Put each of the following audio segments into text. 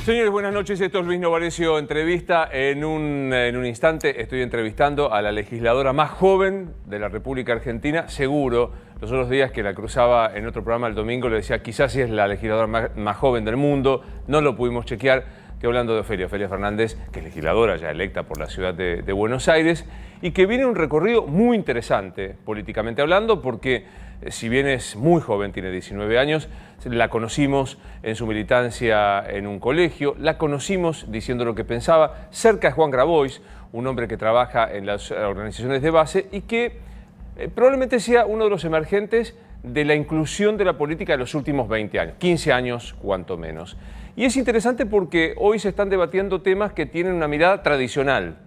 Señores, buenas noches. Esto es Luis Novarecio Entrevista. En un instante estoy entrevistando a la legisladora más joven de la República Argentina. Seguro, los otros días que la cruzaba en otro programa el domingo, le decía, quizás sí es la legisladora más joven del mundo. No lo pudimos chequear. Estoy hablando de Ofelia Fernández, que es legisladora ya electa por la ciudad de Buenos Aires y que viene un recorrido muy interesante políticamente hablando, porque si bien es muy joven, tiene 19 años, la conocimos en su militancia en un colegio, la conocimos diciendo lo que pensaba, cerca de Juan Grabois, un hombre que trabaja en las organizaciones de base y que probablemente sea uno de los emergentes de la inclusión de la política de los últimos 20 años, 15 años cuanto menos. Y es interesante porque hoy se están debatiendo temas que tienen una mirada tradicional.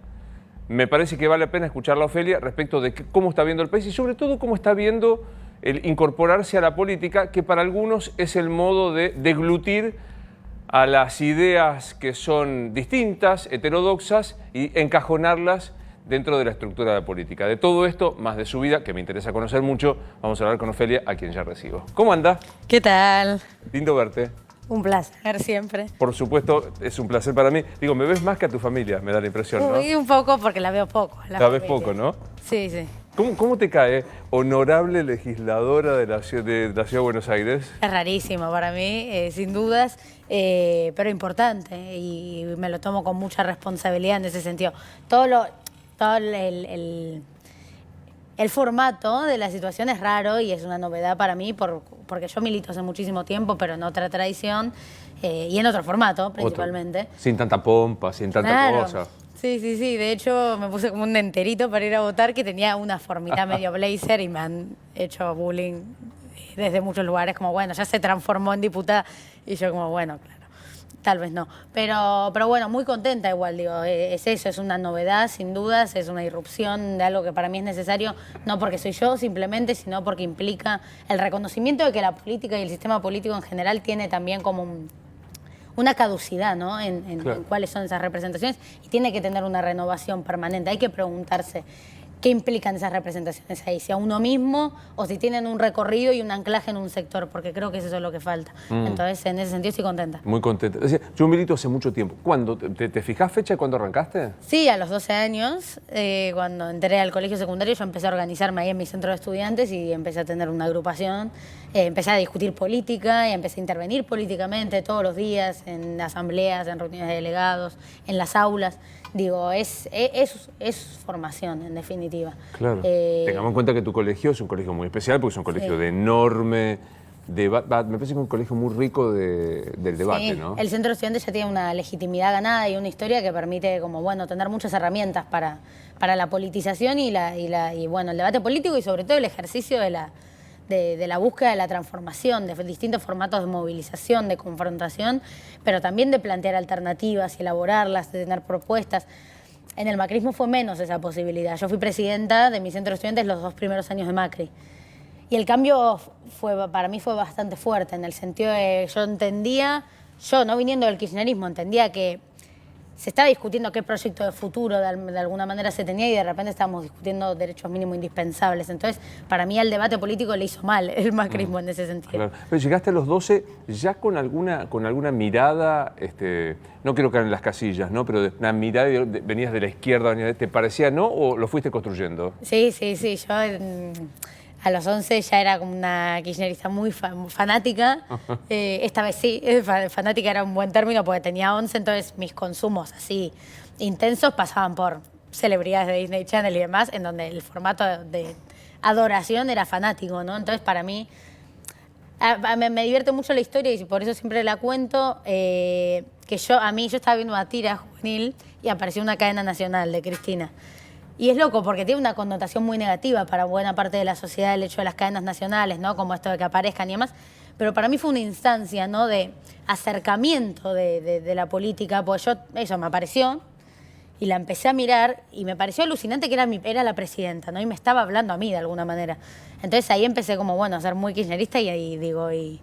Me parece que vale la pena escucharla a Ofelia respecto de cómo está viendo el país y sobre todo cómo está viendo el incorporarse a la política, que para algunos es el modo de deglutir a las ideas que son distintas, heterodoxas, y encajonarlas dentro de la estructura de la política. De todo esto, más de su vida, que me interesa conocer mucho, vamos a hablar con Ofelia, a quien ya recibo. ¿Cómo anda? ¿Qué tal? Lindo verte. Un placer siempre. Por supuesto, es un placer para mí. Digo, me ves más que a tu familia, me da la impresión, ¿no? Uy, un poco, porque la veo poco. La ves poco, ¿no? Sí, sí. ¿Cómo te cae, honorable legisladora de la ciudad de Buenos Aires? Es rarísimo para mí, sin dudas, pero importante. Y me lo tomo con mucha responsabilidad en ese sentido. Todo el formato de la situación es raro y es una novedad para mí porque yo milito hace muchísimo tiempo, pero en otra tradición y en otro formato principalmente. Sin tanta pompa, sin tanta cosa. Sí, sí, sí. De hecho, me puse como un enterito para ir a votar que tenía una formita medio blazer y me han hecho bullying desde muchos lugares. Como, bueno, ya se transformó en diputada. Y yo como, bueno, claro, tal vez no. Pero bueno, muy contenta igual, digo. Es eso, es una novedad, sin dudas. Es una irrupción de algo que para mí es necesario, no porque soy yo simplemente, sino porque implica el reconocimiento de que la política y el sistema político en general tiene también como una caducidad, ¿no? Claro. En cuáles son esas representaciones y tiene que tener una renovación permanente. Hay que preguntarse qué implican esas representaciones ahí, si a uno mismo o si tienen un recorrido y un anclaje en un sector, porque creo que eso es lo que falta. Entonces, en ese sentido, estoy contenta. Muy contenta. Es decir, yo milito hace mucho tiempo. ¿Cuándo? ¿Te fijás fecha de cuándo arrancaste? Sí, a los 12 años, cuando entré al colegio secundario, yo empecé a organizarme ahí en mi centro de estudiantes y empecé a tener una agrupación, empecé a discutir política y empecé a intervenir políticamente todos los días en asambleas, en reuniones de delegados, en las aulas. Digo, es formación, en definitiva. Claro. Tengamos en cuenta que tu colegio es un colegio muy especial porque es un colegio de enorme debate. Me parece que es un colegio muy rico del debate, sí, ¿no? El centro de estudiantes ya tiene una legitimidad ganada y una historia que permite, como, bueno, tener muchas herramientas para la politización y bueno, el debate político y sobre todo el ejercicio de la búsqueda de la transformación, de distintos formatos de movilización, de confrontación, pero también de plantear alternativas y elaborarlas, de tener propuestas. En el macrismo fue menos esa posibilidad. Yo fui presidenta de mi centro de estudiantes los 2 primeros años de Macri. Y el cambio para mí fue bastante fuerte, en el sentido de yo no viniendo del kirchnerismo, entendía que se estaba discutiendo qué proyecto de futuro de alguna manera se tenía y de repente estábamos discutiendo derechos mínimos indispensables. Entonces, para mí al debate político le hizo mal el macrismo en ese sentido. Claro. Pero llegaste a los 12 ya con alguna mirada, no quiero caer en las casillas, ¿no? Pero de una mirada, venías de la izquierda, ¿te parecía no o lo fuiste construyendo? Sí, sí, sí. Yo a los 11 ya era como una kirchnerista muy fanática. Esta vez sí, fanática era un buen término porque tenía 11, entonces mis consumos así intensos pasaban por celebridades de Disney Channel y demás, en donde el formato de adoración era fanático, ¿no? Entonces para mí me divierte mucho la historia y por eso siempre la cuento, que yo estaba viendo una tira juvenil y apareció una cadena nacional de Cristina. Y es loco porque tiene una connotación muy negativa para buena parte de la sociedad el hecho de las cadenas nacionales, ¿no? Como esto de que aparezcan y demás. Pero para mí fue una instancia, ¿no? De acercamiento de la política, pues eso me apareció y la empecé a mirar y me pareció alucinante que era la presidenta, ¿no? Y me estaba hablando a mí de alguna manera. Entonces ahí empecé como, bueno, a ser muy kirchnerista y ahí digo, y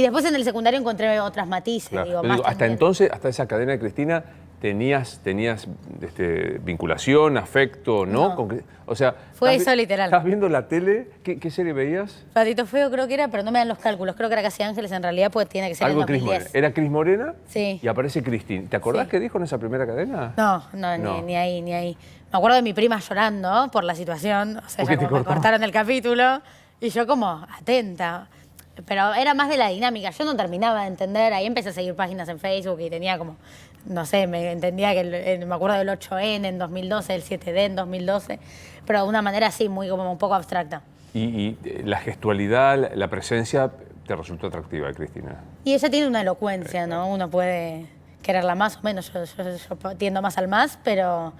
después en el secundario encontré otras matices. Claro. Digo, hasta entonces, hasta esa cadena de Cristina, ¿Tenías vinculación, afecto, no? No. O sea, Fue eso literal. ¿Estás viendo la tele? ¿Qué serie veías? Patito Feo creo que era, pero no me dan los cálculos. Creo que era Casi Ángeles en realidad, pues tiene que ser Algo en Cris 2010. Morena. ¿Era Cris Morena? Sí. Y aparece Cristín. ¿Te acordás Sí. qué dijo en esa primera cadena? No. Ni ahí. Me acuerdo de mi prima llorando por la situación. O sea, ¿Por qué ya te como me cortó? cortaron el capítulo y yo como atenta. Pero era más de la dinámica. Yo no terminaba de entender. Ahí empecé a seguir páginas en Facebook y tenía como, no sé, me entendía que me acuerdo del 8N en 2012, el 7D en 2012, pero de una manera así, muy como un poco abstracta. Y la gestualidad, la presencia, te resultó atractiva, Cristina. Y ella tiene una elocuencia, ¿no? Uno puede quererla más o menos. Yo tiendo más al más, pero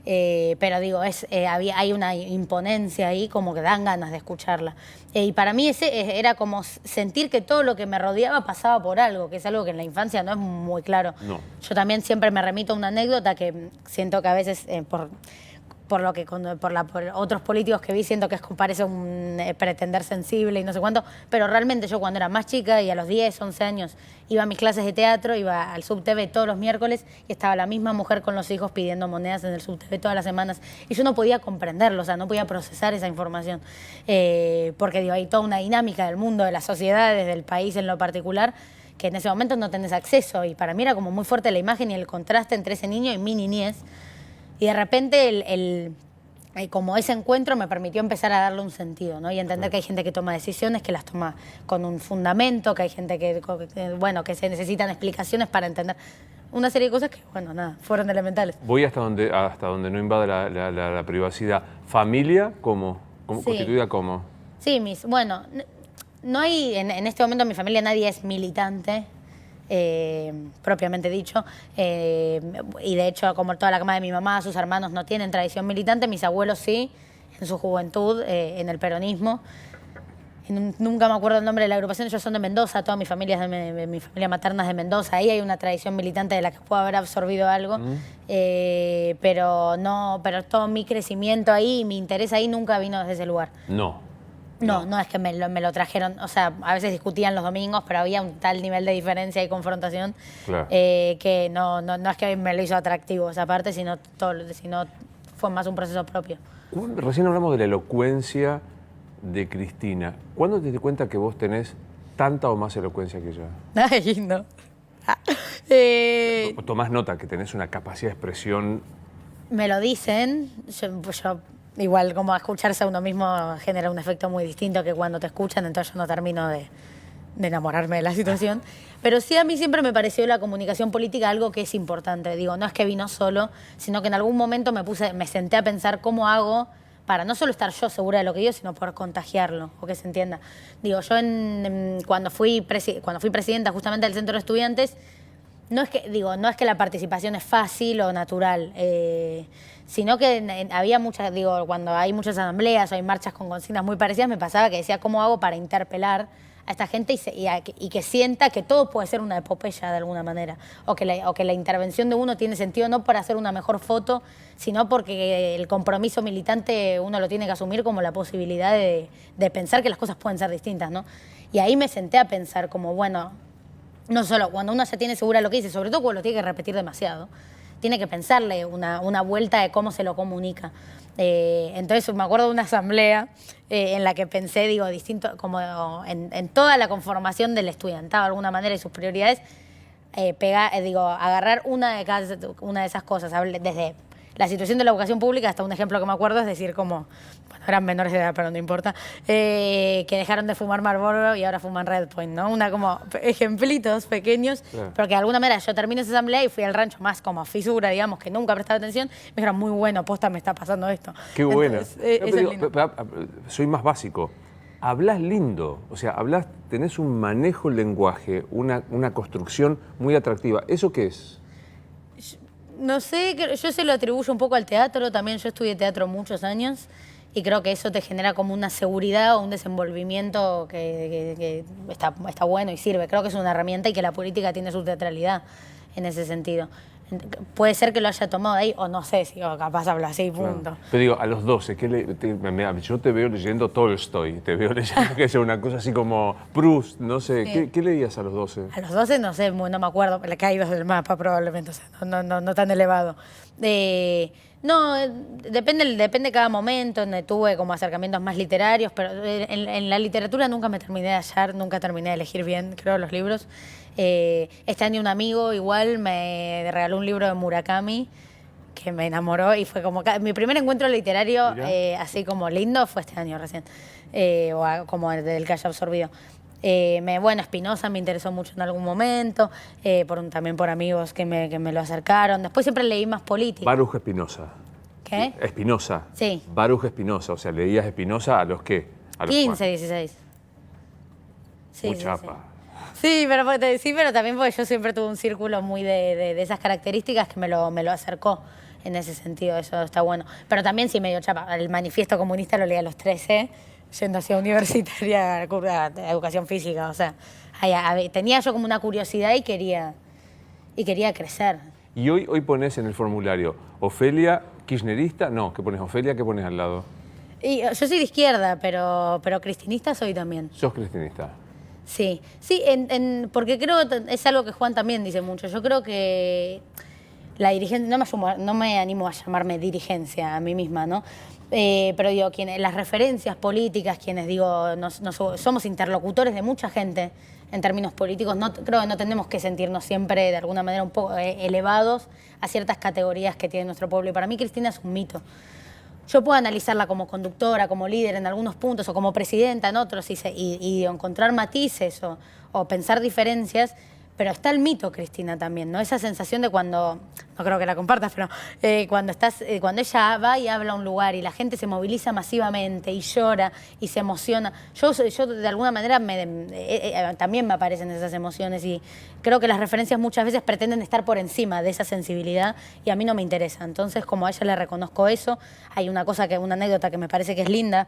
digo, hay una imponencia ahí como que dan ganas de escucharla. Y para mí era como sentir que todo lo que me rodeaba pasaba por algo, que es algo que en la infancia no es muy claro. No. Yo también siempre me remito a una anécdota que siento que a veces por otros políticos que vi, siento que parece un pretender sensible y no sé cuánto, pero realmente yo cuando era más chica y a los 10, 11 años iba a mis clases de teatro, iba al SubTV todos los miércoles y estaba la misma mujer con los hijos pidiendo monedas en el SubTV todas las semanas y yo no podía comprenderlo, o sea, no podía procesar esa información, porque digo, hay toda una dinámica del mundo, de las sociedades, del país en lo particular, que en ese momento no tenés acceso y para mí era como muy fuerte la imagen y el contraste entre ese niño y mi niñez. Y de repente como ese encuentro me permitió empezar a darle un sentido, ¿no? Y entender que hay gente que toma decisiones, que las toma con un fundamento, que hay gente que se necesitan explicaciones para entender una serie de cosas que, bueno, nada, fueron elementales. Voy hasta donde no invade la privacidad. ¿Familia cómo? Sí. ¿Constituida cómo? Sí, bueno, no hay, en este momento en mi familia nadie es militante, propiamente dicho, y de hecho como toda la cama de mi mamá, sus hermanos no tienen tradición militante, mis abuelos sí, en su juventud, en el peronismo. Nunca me acuerdo el nombre de la agrupación, ellos son de Mendoza, toda mi familia mi familia materna es de Mendoza, ahí hay una tradición militante de la que puedo haber absorbido algo, pero todo mi crecimiento ahí, mi interés ahí nunca vino desde ese lugar. No es que me lo trajeron, o sea, a veces discutían los domingos, pero había un tal nivel de diferencia y confrontación, claro, que no es que me lo hizo atractivo esa parte, sino fue más un proceso propio. Recién hablamos de la elocuencia de Cristina. ¿Cuándo te das cuenta que vos tenés tanta o más elocuencia que ella? Ay, lindo. Tomás nota que tenés una capacidad de expresión. Me lo dicen, yo igual como escucharse a uno mismo genera un efecto muy distinto que cuando te escuchan, entonces yo no termino de enamorarme de la situación. Pero sí a mí siempre me pareció la comunicación política algo que es importante. Digo, no es que vino solo, sino que en algún momento me senté a pensar cómo hago para no solo estar yo segura de lo que digo, sino poder contagiarlo, o que se entienda. Digo, yo cuando fui presidenta justamente del Centro de Estudiantes, no es que la participación es fácil o natural, sino que había cuando hay muchas asambleas o hay marchas con consignas muy parecidas, me pasaba que decía, ¿cómo hago para interpelar a esta gente y que sienta que todo puede ser una epopeya de alguna manera? O que la intervención de uno tiene sentido no para hacer una mejor foto, sino porque el compromiso militante uno lo tiene que asumir como la posibilidad de pensar que las cosas pueden ser distintas, ¿no? Y ahí me senté a pensar como, bueno, no solo cuando uno ya tiene segura lo que dice, sobre todo cuando lo tiene que repetir demasiado, tiene que pensarle una vuelta de cómo se lo comunica. Entonces me acuerdo de una asamblea en la que pensé, distinto, como en toda la conformación del estudiantado de alguna manera y sus prioridades, agarrar una de esas cosas, desde la situación de la educación pública hasta un ejemplo que me acuerdo, es decir, como, bueno, eran menores de edad, pero no importa, que dejaron de fumar Marlboro y ahora fuman Red Point, ¿no? Como ejemplitos pequeños, claro. Pero que de alguna manera yo terminé esa asamblea y fui al rancho más como fisura, digamos, que nunca prestaba atención, me dijeron, muy bueno, posta, me está pasando esto. Qué bueno. Entonces, soy más básico. Hablas lindo, o sea, tenés un manejo del lenguaje, una construcción muy atractiva. ¿Eso qué es? No sé, yo se lo atribuyo un poco al teatro, también yo estudié teatro muchos años y creo que eso te genera como una seguridad o un desenvolvimiento que está bueno y sirve. Creo que es una herramienta y que la política tiene su teatralidad. en ese sentido. Puede ser que lo haya tomado ahí, o no sé, si capaz hablo así, punto. Claro. Pero digo, a los 12, yo te veo leyendo Tolstoy, te veo leyendo que es una cosa así como Proust, no sé, Sí. ¿qué leías a los 12? A los 12 no sé, no me acuerdo, le he caído del mapa probablemente, o sea, no tan elevado. No, depende de cada momento, donde tuve como acercamientos más literarios, pero en la literatura nunca me terminé de hallar, nunca terminé de elegir bien, creo, los libros. Este año un amigo igual me regaló un libro de Murakami que me enamoró y fue como... Mi primer encuentro literario así como lindo fue este año recién, como del que haya absorbido. Bueno, Spinoza me interesó mucho en algún momento, también por amigos que me lo acercaron. Después siempre leí más política. Baruch Spinoza. ¿Qué? Spinoza. Sí. Baruch Spinoza, o sea, leías Spinoza a los qué? A los 15, cuántos? 16. Sí, Muy sí, chapa. Sí, pero también porque yo siempre tuve un círculo muy de esas características que me lo acercó en ese sentido, eso está bueno. Pero también sí medio chapa. El manifiesto comunista lo leí a los 13, yendo hacia universitaria, a educación física, o sea, tenía yo como una curiosidad y quería crecer. Y hoy pones en el formulario, Ofelia, kirchnerista, no, ¿qué pones? Ofelia, ¿qué pones al lado? Y yo soy de izquierda, pero cristinista soy también. Sos cristinista. Sí, porque creo que es algo que Juan también dice mucho. Yo creo que la dirigencia, no me animo a llamarme dirigencia a mí misma, ¿no? Pero digo, las referencias políticas, quienes digo, somos interlocutores de mucha gente en términos políticos, creo que no tenemos que sentirnos siempre de alguna manera un poco elevados a ciertas categorías que tiene nuestro pueblo. Y para mí Cristina es un mito. Yo puedo analizarla como conductora, como líder en algunos puntos o como presidenta en otros y encontrar matices o pensar diferencias, pero está el mito, Cristina, también, ¿no? Esa sensación de cuando, no creo que la compartas, pero cuando ella va y habla a un lugar y la gente se moviliza masivamente y llora y se emociona. Yo de alguna manera también me aparecen esas emociones y creo que las referencias muchas veces pretenden estar por encima de esa sensibilidad y a mí no me interesa. Entonces, como a ella le reconozco eso, hay una anécdota que me parece que es linda,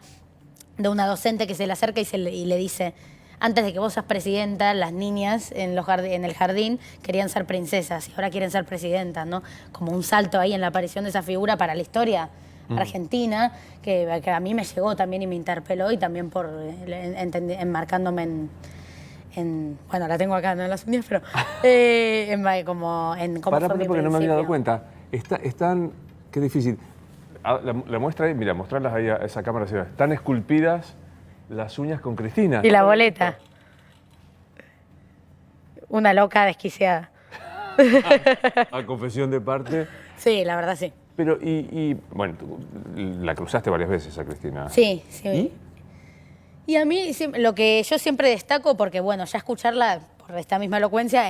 de una docente que se le acerca y le dice: antes de que vos seas presidenta, las niñas en el jardín querían ser princesas y ahora quieren ser presidentas, ¿no? Como un salto ahí en la aparición de esa figura para la historia argentina, que a mí me llegó también y me interpeló y también por enmarcándome bueno, la tengo acá, no en las uñas, pero como Pará, porque no me había dado cuenta. Están, qué difícil. La muestra ahí, mira, mostrarlas ahí a esa cámara. Están esculpidas las uñas con Cristina. Y la boleta. Una loca desquiciada. A confesión de parte. Sí, la verdad sí. Pero, bueno, la cruzaste varias veces a Cristina. Sí, sí. Y a mí lo que yo siempre destaco, porque bueno, ya escucharla por esta misma elocuencia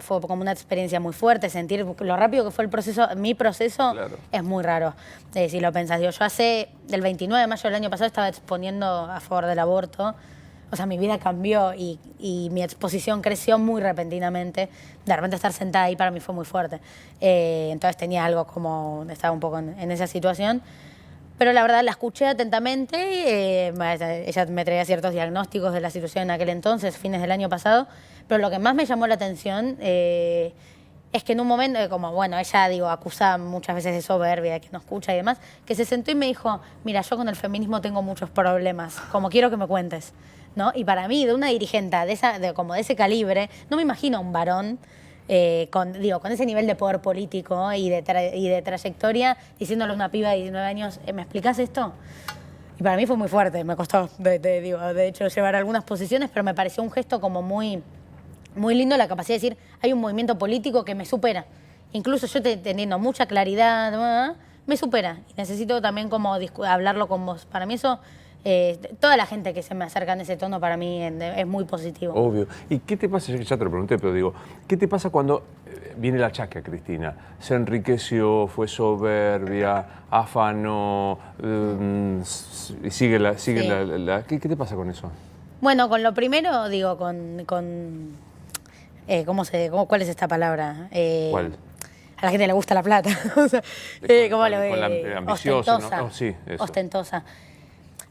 fue como una experiencia muy fuerte, sentir lo rápido que fue el proceso, mi proceso. Claro. Es muy raro, si lo pensás. Yo del 29 de mayo del año pasado estaba exponiendo a favor del aborto, o sea, mi vida cambió y mi exposición creció muy repentinamente. De repente estar sentada ahí para mí fue muy fuerte. Entonces tenía algo como, estaba un poco en esa situación. Pero la verdad la escuché atentamente, ella me traía ciertos diagnósticos de la situación en aquel entonces, fines del año pasado, pero lo que más me llamó la atención es que en un momento, como bueno, ella acusa muchas veces de soberbia, de que no escucha y demás, que se sentó y me dijo: mira, yo con el feminismo tengo muchos problemas, como quiero que me cuentes, ¿no? Y para mí, de una dirigente como de ese calibre, no me imagino a un varón con ese nivel de poder político y de trayectoria, diciéndole a una piba de 19 años, ¿me explicás esto? Y para mí fue muy fuerte, me costó, de hecho, llevar algunas posiciones, pero me pareció un gesto como muy, muy lindo, la capacidad de decir, hay un movimiento político que me supera. Incluso yo teniendo mucha claridad, me supera. Y necesito también como hablarlo con vos. Para mí eso... toda la gente que se me acerca en ese tono para mí es muy positivo. Obvio. ¿Y qué te pasa? Ya te lo pregunté, pero digo, ¿qué te pasa cuando viene el achaque a Cristina? Se enriqueció, fue soberbia, afanó, sigue la... ¿Qué te pasa con eso? Bueno, con lo primero, ¿cuál es esta palabra? ¿Cuál? A la gente le gusta la plata. O sea, con la ambiciosa, ostentosa. ¿no? Oh, sí, eso. Ostentosa.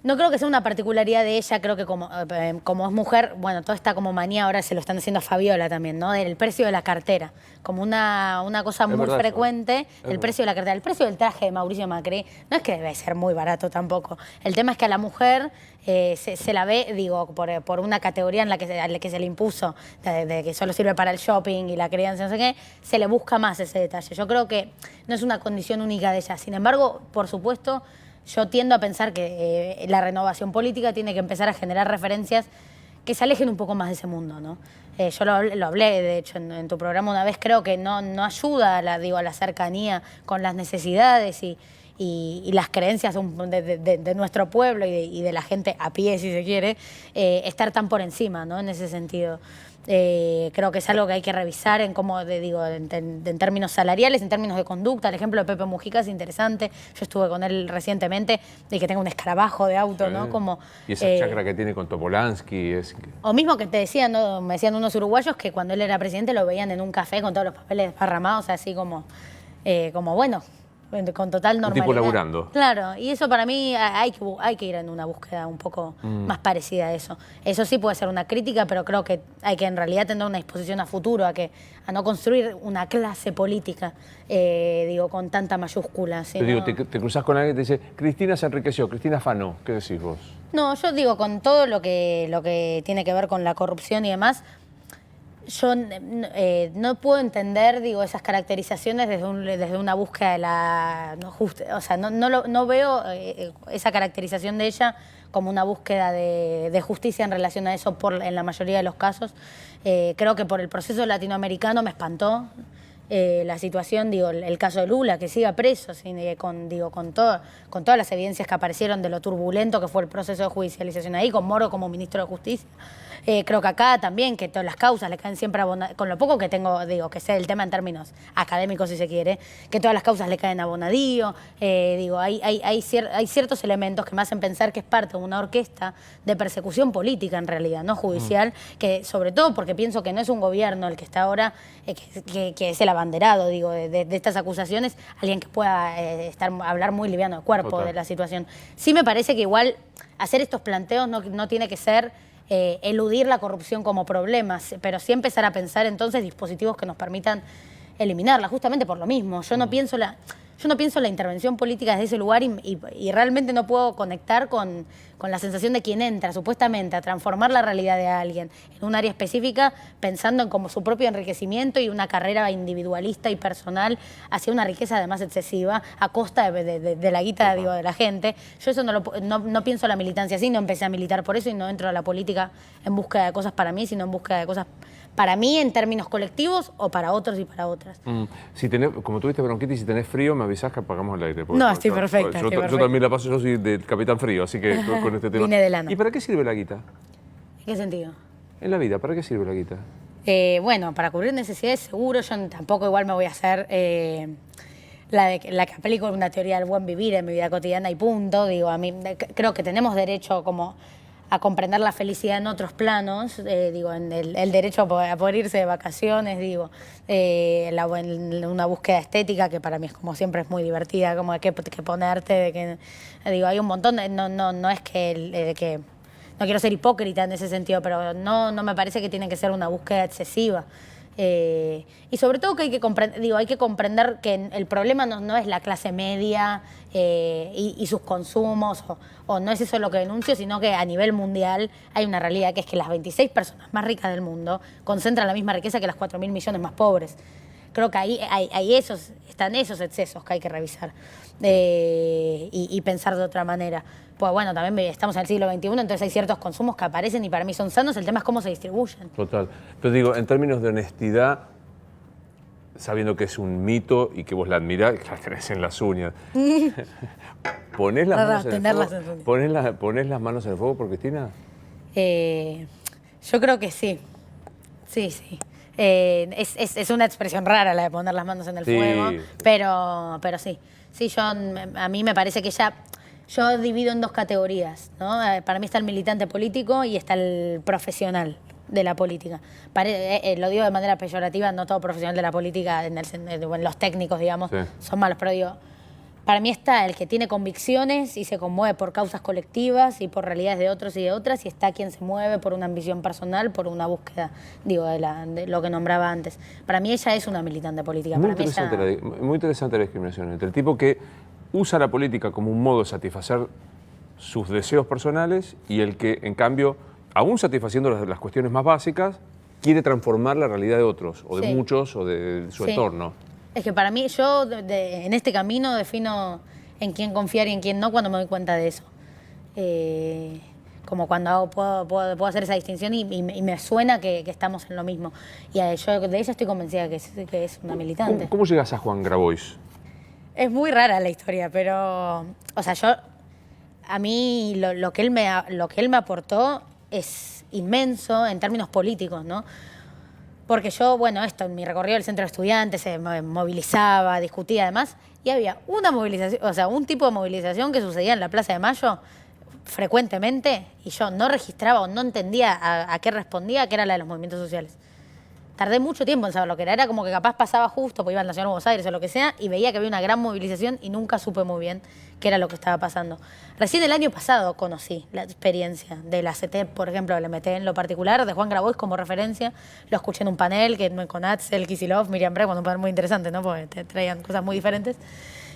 No creo que sea una particularidad de ella, creo que como es mujer, bueno, toda esta como manía ahora se lo están haciendo a Fabiola también, ¿no? Del precio de la cartera, como una cosa muy verdad, frecuente, el el precio de la cartera. El precio del traje de Mauricio Macri no es que debe ser muy barato tampoco. El tema es que a la mujer se la ve, digo, por una categoría a la que se le impuso, de que solo sirve para el shopping y la crianza, no sé qué, se le busca más ese detalle. Yo creo que no es una condición única de ella. Sin embargo, por supuesto, yo tiendo a pensar que la renovación política tiene que empezar a generar referencias que se alejen un poco más de ese mundo, ¿no? Yo lo hablé, de hecho, en tu programa una vez, creo que no ayuda a la cercanía con las necesidades y las creencias de nuestro pueblo y de la gente a pie, si se quiere, estar tan por encima, ¿no? En ese sentido. Creo que es algo que hay que revisar en términos salariales, en términos de conducta. El ejemplo de Pepe Mujica es interesante. Yo estuve con él recientemente, de que tenga un escarabajo de auto, ¿no? Como, y esa chacra que tiene con Topolansky. O mismo que te decían, ¿no? Me decían unos uruguayos que cuando él era presidente lo veían en un café con todos los papeles desparramados, así como bueno, con total normalidad. Un tipo laburando. Claro, y eso para mí hay que ir en una búsqueda un poco más parecida a eso. Eso sí puede ser una crítica, pero creo que hay que en realidad tener una disposición a futuro, a no construir una clase política, con tanta mayúscula. Te cruzás con alguien y te dice, Cristina se enriqueció, Cristina afanó. ¿Qué decís vos? No, yo digo, con todo lo que tiene que ver con la corrupción y demás, yo no puedo entender, esas caracterizaciones desde una búsqueda de la justicia. O sea, no veo esa caracterización de ella como una búsqueda de justicia en relación a eso en la mayoría de los casos. Creo que por el proceso latinoamericano me espantó la situación, el caso de Lula, que siga preso, con todas las evidencias que aparecieron de lo turbulento que fue el proceso de judicialización ahí, con Moro como ministro de Justicia. Creo que acá también, que todas las causas le caen siempre a Bonadío, con lo poco que tengo, que sé el tema en términos académicos, si se quiere, que todas las causas le caen a Bonadío. Hay ciertos elementos que me hacen pensar que es parte de una orquesta de persecución política, en realidad, no judicial, que sobre todo porque pienso que no es un gobierno el que está ahora, que es el abanderado, de estas acusaciones, alguien que pueda hablar muy liviano de cuerpo. Total. De la situación. Sí me parece que igual hacer estos planteos no tiene que ser eludir la corrupción como problema, pero sí empezar a pensar entonces dispositivos que nos permitan eliminarla, justamente por lo mismo. Yo no pienso la intervención política desde ese lugar y realmente no puedo conectar con la sensación de quien entra supuestamente a transformar la realidad de alguien en un área específica, pensando en como su propio enriquecimiento y una carrera individualista y personal hacia una riqueza además excesiva a costa de la guita de la gente. Yo eso no pienso la militancia así, no empecé a militar por eso y no entro a la política en búsqueda de cosas para mí, sino en búsqueda de cosas para mí en términos colectivos o para otros y para otras. Como tuviste bronquitis, si tenés frío, me avisás que apagamos el aire. No, estoy perfecta. Yo también la paso, yo soy del Capitán Frío, así que con este tema. Vine de lana. ¿Y para qué sirve la guita? ¿En qué sentido? En la vida, ¿para qué sirve la guita? Bueno, para cubrir necesidades seguro, yo tampoco igual me voy a hacer la que aplico una teoría del buen vivir en mi vida cotidiana y punto. A mí creo que tenemos derecho como a comprender la felicidad en otros planos, en el derecho a poder irse de vacaciones, en una búsqueda estética que para mí es como siempre es muy divertida, como de qué ponerte, hay un montón, no es que no quiero ser hipócrita en ese sentido, pero no me parece que tiene que ser una búsqueda excesiva. Y sobre todo que hay que comprender que el problema no es la clase media y sus consumos, o no es eso lo que denuncio, sino que a nivel mundial hay una realidad que es que las 26 personas más ricas del mundo concentran la misma riqueza que las 4.000 millones más pobres. Creo que ahí están esos excesos que hay que revisar y pensar de otra manera. Pues bueno, también estamos en el siglo XXI, entonces hay ciertos consumos que aparecen y para mí son sanos, el tema es cómo se distribuyen. Total. Pero en términos de honestidad, sabiendo que es un mito y que vos la admirás, que la tenés en las uñas, ¿ponés las manos en el fuego? ¿Ponés las manos en el fuego por Cristina? Yo creo que sí. Sí. Es una expresión rara la de poner las manos en el fuego, pero sí. Sí, a mí me parece que yo divido en dos categorías, ¿no? Para mí está el militante político y está el profesional de la política. Lo digo de manera peyorativa, no todo profesional de la política, en los técnicos, son malos, pero Para mí está el que tiene convicciones y se conmueve por causas colectivas y por realidades de otros y de otras, y está quien se mueve por una ambición personal, por una búsqueda, digo, de lo que nombraba antes. Para mí ella es una militante política. Muy interesante la discriminación entre el tipo que usa la política como un modo de satisfacer sus deseos personales y el que, en cambio, aún satisfaciendo las cuestiones más básicas, quiere transformar la realidad de otros, o de muchos, o de su entorno. Es que para mí, yo en este camino defino en quién confiar y en quién no cuando me doy cuenta de eso. Como cuando puedo hacer esa distinción y me suena que estamos en lo mismo. Y yo de ella estoy convencida que es una militante. ¿Cómo llegas a Juan Grabois? Es muy rara la historia, pero... O sea, a mí lo que él me aportó es inmenso en términos políticos, ¿no? Porque yo, bueno, en mi recorrido del centro de estudiantes se movilizaba, discutía además, y había una movilización, o sea, un tipo de movilización que sucedía en la Plaza de Mayo frecuentemente, y yo no registraba o no entendía a qué respondía, que era la de los movimientos sociales. Tardé mucho tiempo en saber lo que era. Era como que capaz pasaba justo, porque iba al Nacional de Buenos Aires o lo que sea, y veía que había una gran movilización y nunca supe muy bien qué era lo que estaba pasando. Recién el año pasado conocí la experiencia de la CETEP, por ejemplo, del MT en lo particular, de Juan Grabois como referencia. Lo escuché en un panel con Axel Kicillof, Miriam Bregman, un panel muy interesante, ¿no? Porque te traían cosas muy diferentes.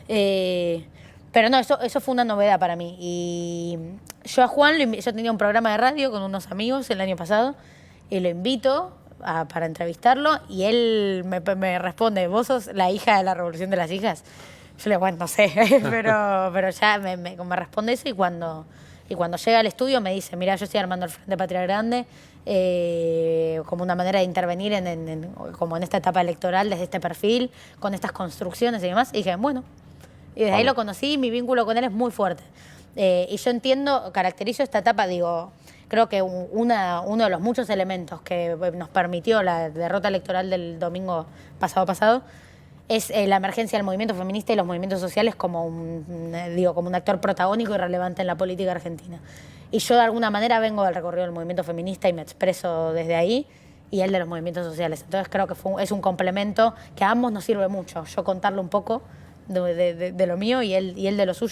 Pero no, eso fue una novedad para mí. Y yo a Juan, yo tenía un programa de radio con unos amigos el año pasado, y lo invito para entrevistarlo, y él me responde: ¿vos sos la hija de la Revolución de las Hijas? Yo le digo, bueno, no sé, pero ya me responde eso, y cuando llega al estudio me dice: mira, yo estoy armando el Frente Patria Grande como una manera de intervenir como en esta etapa electoral, desde este perfil, con estas construcciones y demás. Y dije, bueno, y desde ahí lo conocí, y mi vínculo con él es muy fuerte. Y yo caracterizo esta etapa, digo, creo que uno de los muchos elementos que nos permitió la derrota electoral del domingo pasado es la emergencia del movimiento feminista y los movimientos sociales como un actor protagónico y relevante en la política argentina. Y yo de alguna manera vengo del recorrido del movimiento feminista y me expreso desde ahí, y él de los movimientos sociales. Entonces creo que es un complemento que a ambos nos sirve mucho. Yo contarle un poco de lo mío y él de lo suyo.